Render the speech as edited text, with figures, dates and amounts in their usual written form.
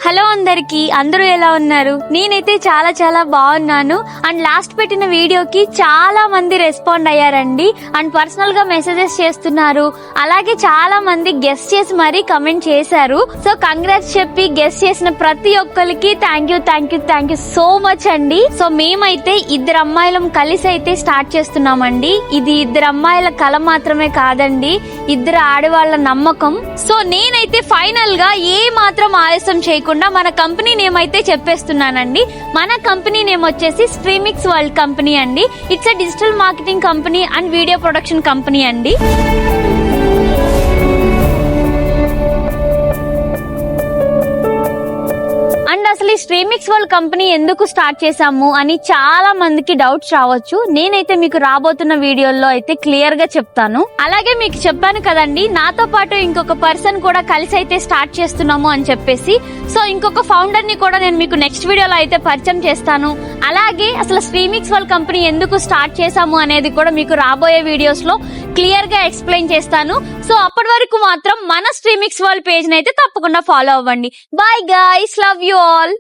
Hello అందరికి, అందరూ ఎలా ఉన్నారు? నేనైతే చాలా చాలా బాగున్నాను. అండ్ లాస్ట్ పెట్టిన వీడియోకి చాలా మంది రెస్పాండ్ అయ్యారండి. అండ్ పర్సనల్ గా మెసేజెస్ చేస్తున్నారు. అలాగే చాలా మంది గెస్ చేసి మరీ కమెంట్ చేశారు. సో కంగ్రాట్స్ చెప్పి గెస్ చేసిన ప్రతి ఒక్కరికి థ్యాంక్ యూ సో మచ్ అండి. సో మేమైతే ఇద్దరు అమ్మాయిలం కలిసి అయితే స్టార్ట్ చేస్తున్నామండి. ఇది ఇద్దరు అమ్మాయిల కల మాత్రమే కాదండి, ఇద్దరు ఆడవాళ్ల నమ్మకం. సో నేనైతే ఫైనల్ గా ఏ మాత్రం ఆలస్యం చేయకుండా మన కంపెనీ నేమ్ అయితే చెప్పేస్తున్నానండి. మన కంపెనీ నేమ్ వచ్చేసి స్ట్రీమిక్స్ వరల్డ్ కంపెనీ అండి. It's a digital marketing company and video production company అండి. అండ్ అసలు ఈ స్ట్రీమిక్స్ వరల్డ్ కంపెనీ ఎందుకు స్టార్ట్ చేశాము అని చాలా మందికి డౌట్స్ రావచ్చు. నేనైతే మీకు రాబోతున్న వీడియోల్లో అయితే క్లియర్ గా చెప్తాను. అలాగే మీకు చెప్పాను కదండి, నాతో పాటు ఇంకొక పర్సన్ కూడా కలిసి అయితే స్టార్ట్ చేస్తున్నాము అని చెప్పేసి. సో ఇంకొక ఫౌండర్ ని కూడా నేను మీకు నెక్స్ట్ వీడియోలో అయితే పరిచయం చేస్తాను. అలాగే అసలు స్ట్రీమిక్స్ వరల్డ్ కంపెనీ ఎందుకు స్టార్ట్ చేశాము అనేది కూడా మీకు రాబోయే వీడియోస్ లో క్లియర్ గా ఎక్స్ప్లెయిన్ చేస్తాను. సో అప్పటి వరకు మాత్రం మన స్ట్రీమిక్స్ వరల్డ్ పేజ్ అయితే తప్పకుండా ఫాలో అవ్వండి. Bye guys, love you all.